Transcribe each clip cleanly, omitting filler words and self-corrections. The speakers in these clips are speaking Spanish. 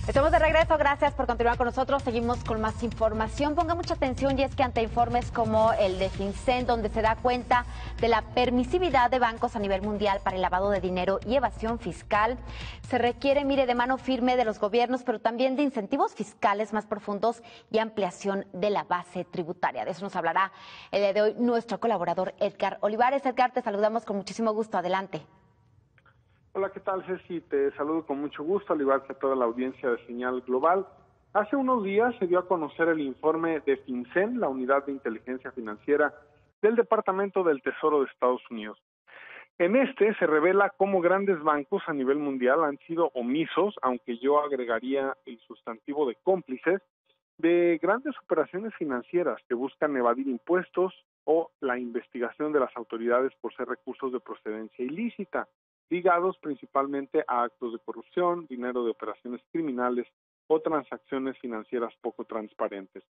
Estamos de regreso, gracias por continuar con nosotros. Seguimos con más información. Ponga mucha atención y es que ante informes como el de FinCEN, donde se da cuenta de la permisividad de bancos a nivel mundial para el lavado de dinero y evasión fiscal, se requiere, de mano firme de los gobiernos, pero también de incentivos fiscales más profundos y ampliación de la base tributaria. De eso nos hablará el día de hoy nuestro colaborador Edgar Olivares. Edgar, te saludamos con muchísimo gusto. Adelante. Hola, ¿qué tal, Ceci? Te saludo con mucho gusto, al igual que a toda la audiencia de Señal Global. Hace unos días se dio a conocer el informe de FinCEN, la Unidad de Inteligencia Financiera del Departamento del Tesoro de Estados Unidos. En este se revela cómo grandes bancos a nivel mundial han sido omisos, aunque yo agregaría el sustantivo de cómplices, de grandes operaciones financieras que buscan evadir impuestos o la investigación de las autoridades por ser recursos de procedencia ilícita, ligados principalmente a actos de corrupción, dinero de operaciones criminales o transacciones financieras poco transparentes.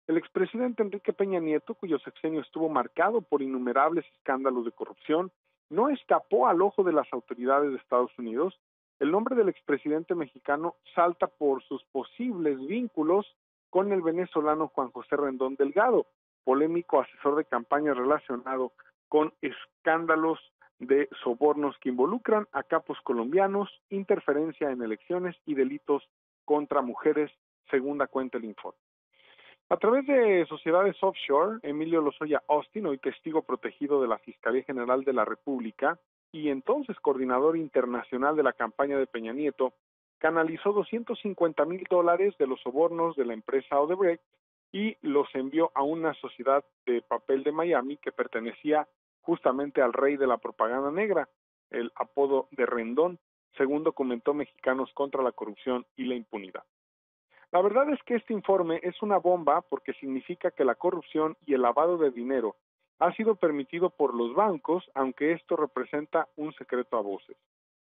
El expresidente Enrique Peña Nieto, cuyo sexenio estuvo marcado por innumerables escándalos de corrupción, no escapó al ojo de las autoridades de Estados Unidos. El nombre del expresidente mexicano salta por sus posibles vínculos con el venezolano Juan José Rendón Delgado, polémico asesor de campaña relacionado con escándalos de sobornos que involucran a capos colombianos, interferencia en elecciones y delitos contra mujeres, según da cuenta el informe. A través de sociedades offshore, Emilio Lozoya Austin, hoy testigo protegido de la Fiscalía General de la República y entonces coordinador internacional de la campaña de Peña Nieto, canalizó $250,000 de los sobornos de la empresa Odebrecht y los envió a una sociedad de papel de Miami que pertenecía justamente al rey de la propaganda negra, el apodo de Rendón, según documentó Mexicanos contra la Corrupción y la Impunidad. La verdad es que este informe es una bomba porque significa que la corrupción y el lavado de dinero ha sido permitido por los bancos, aunque esto representa un secreto a voces.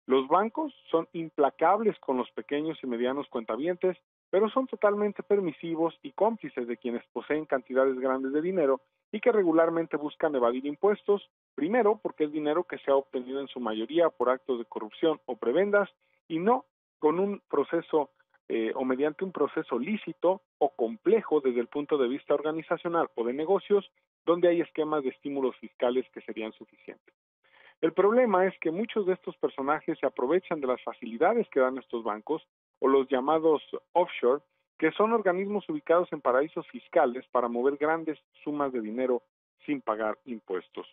Los bancos son implacables con los pequeños y medianos cuentavientes, pero son totalmente permisivos y cómplices de quienes poseen cantidades grandes de dinero y que regularmente buscan evadir impuestos, primero porque es dinero que se ha obtenido en su mayoría por actos de corrupción o prebendas y no con un proceso o mediante un proceso lícito o complejo desde el punto de vista organizacional o de negocios, donde hay esquemas de estímulos fiscales que serían suficientes. El problema es que muchos de estos personajes se aprovechan de las facilidades que dan estos bancos o los llamados offshore, que son organismos ubicados en paraísos fiscales para mover grandes sumas de dinero sin pagar impuestos.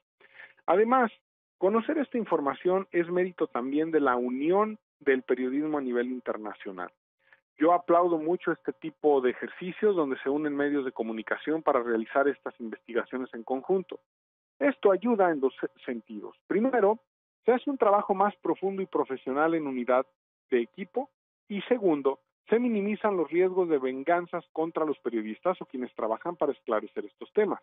Además, conocer esta información es mérito también de la unión del periodismo a nivel internacional. Yo aplaudo mucho este tipo de ejercicios donde se unen medios de comunicación para realizar estas investigaciones en conjunto. Esto ayuda en dos sentidos. Primero, se hace un trabajo más profundo y profesional en unidad de equipo y segundo, se minimizan los riesgos de venganzas contra los periodistas o quienes trabajan para esclarecer estos temas.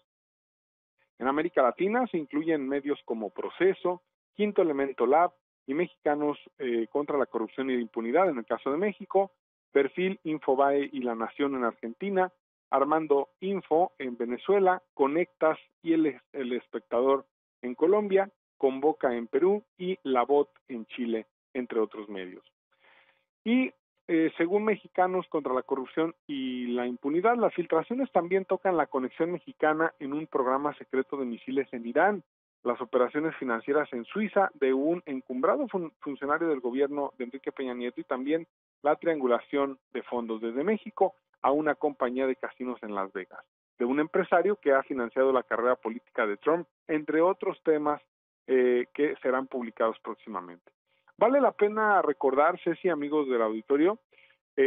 En América Latina se incluyen medios como Proceso, Quinto Elemento Lab y Mexicanos contra la Corrupción y la Impunidad en el caso de México, Perfil, Infobae y La Nación en Argentina, Armando Info en Venezuela, Conectas y el Espectador en Colombia, Convoca en Perú y La Voz en Chile, entre otros medios. Y según Mexicanos contra la Corrupción y la Impunidad, las filtraciones también tocan la conexión mexicana en un programa secreto de misiles en Irán, las operaciones financieras en Suiza de un encumbrado funcionario del gobierno de Enrique Peña Nieto y también la triangulación de fondos desde México a una compañía de casinos en Las Vegas, de un empresario que ha financiado la carrera política de Trump, entre otros temas que serán publicados próximamente. Vale la pena recordar, Ceci, amigos del auditorio,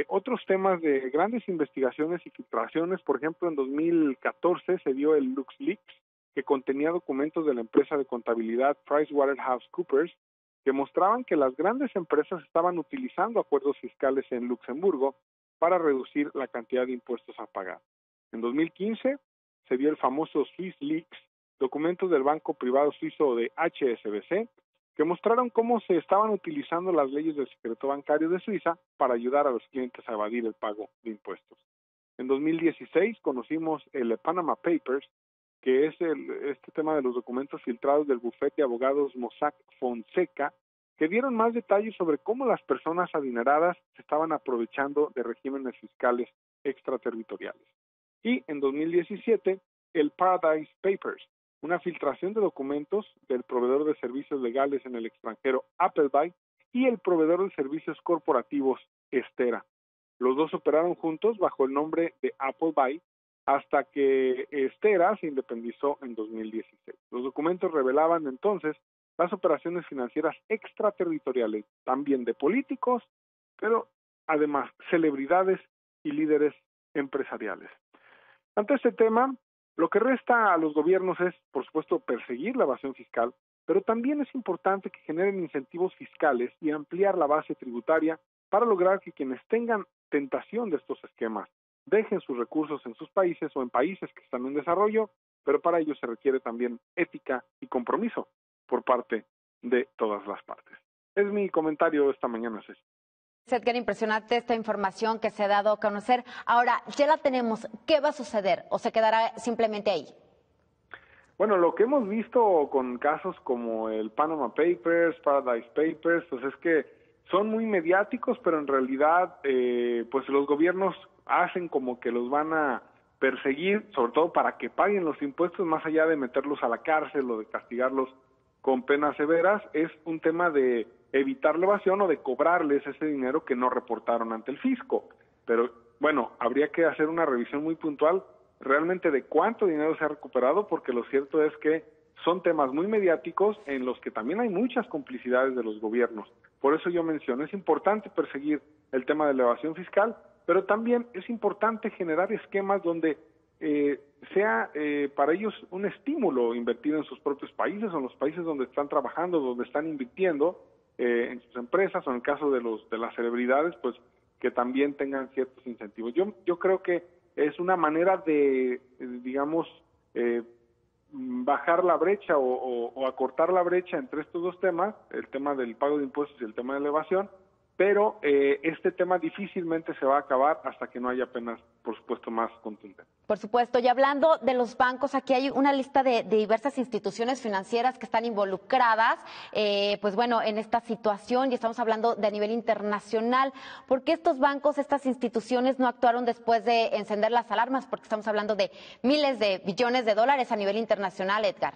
otros temas de grandes investigaciones y filtraciones. Por ejemplo, en 2014 se dio el LuxLeaks, que contenía documentos de la empresa de contabilidad PricewaterhouseCoopers, que mostraban que las grandes empresas estaban utilizando acuerdos fiscales en Luxemburgo para reducir la cantidad de impuestos a pagar. En 2015 se dio el famoso SwissLeaks, documentos del banco privado suizo de HSBC, que mostraron cómo se estaban utilizando las leyes del secreto bancario de Suiza para ayudar a los clientes a evadir el pago de impuestos. En 2016 conocimos el Panama Papers, que es este tema de los documentos filtrados del bufete de abogados Mossack Fonseca, que dieron más detalles sobre cómo las personas adineradas se estaban aprovechando de regímenes fiscales extraterritoriales. Y en 2017, el Paradise Papers, una filtración de documentos del proveedor de servicios legales en el extranjero Appleby y el proveedor de servicios corporativos Estera. Los dos operaron juntos bajo el nombre de Appleby hasta que Estera se independizó en 2016. Los documentos revelaban entonces las operaciones financieras extraterritoriales, también de políticos, pero además celebridades y líderes empresariales. Ante este tema, lo que resta a los gobiernos es, por supuesto, perseguir la evasión fiscal, pero también es importante que generen incentivos fiscales y ampliar la base tributaria para lograr que quienes tengan tentación de estos esquemas dejen sus recursos en sus países o en países que están en desarrollo, pero para ello se requiere también ética y compromiso por parte de todas las partes. Es mi comentario esta mañana, Ceci. Edgar, impresionante esta información que se ha dado a conocer. Ahora, ya la tenemos. ¿Qué va a suceder o se quedará simplemente ahí? Bueno, lo que hemos visto con casos como el Panama Papers, Paradise Papers, pues es que son muy mediáticos, pero en realidad pues los gobiernos hacen como que los van a perseguir, sobre todo para que paguen los impuestos, más allá de meterlos a la cárcel o de castigarlos con penas severas. Es un tema de evitar la evasión o de cobrarles ese dinero que no reportaron ante el fisco. Pero bueno, habría que hacer una revisión muy puntual realmente de cuánto dinero se ha recuperado, porque lo cierto es que son temas muy mediáticos en los que también hay muchas complicidades de los gobiernos. Por eso yo menciono, es importante perseguir el tema de la evasión fiscal, pero también es importante generar esquemas donde sea para ellos un estímulo invertir en sus propios países o en los países donde están trabajando, donde están invirtiendo en sus empresas, o en el caso de las celebridades, pues que también tengan ciertos incentivos. Yo creo que es una manera de, digamos, bajar la brecha o acortar la brecha entre estos dos temas, el tema del pago de impuestos y el tema de la evasión, pero este tema difícilmente se va a acabar hasta que no haya penas, por supuesto, más contundentes. Por supuesto, y hablando de los bancos, aquí hay una lista de diversas instituciones financieras que están involucradas, pues bueno, en esta situación, y estamos hablando de a nivel internacional. ¿Por qué estos bancos, estas instituciones no actuaron después de encender las alarmas? Porque estamos hablando de miles de billones de dólares a nivel internacional, Edgar.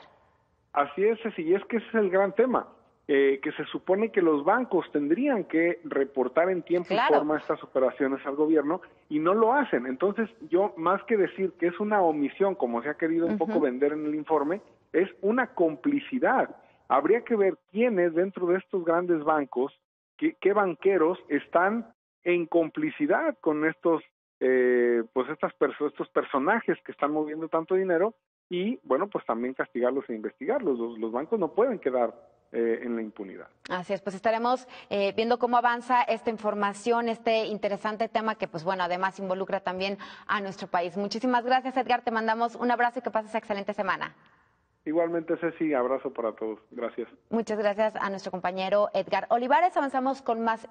Así es, Ceci, y es que ese es el gran tema. Que se supone que los bancos tendrían que reportar en tiempo y forma estas operaciones al gobierno y no lo hacen. Entonces, yo más que decir que es una omisión, como se ha querido un poco vender en el informe, es una complicidad. Habría que ver quiénes dentro de estos grandes bancos, qué banqueros están en complicidad con estos estos personajes que están moviendo tanto dinero, y bueno, pues también castigarlos e investigarlos. Los bancos no pueden quedar en la impunidad. Así es, pues estaremos viendo cómo avanza esta información, este interesante tema que, pues bueno, además involucra también a nuestro país. Muchísimas gracias, Edgar, te mandamos un abrazo y que pases excelente semana. Igualmente, Ceci, abrazo para todos. Gracias. Muchas gracias a nuestro compañero Edgar Olivares. Avanzamos con más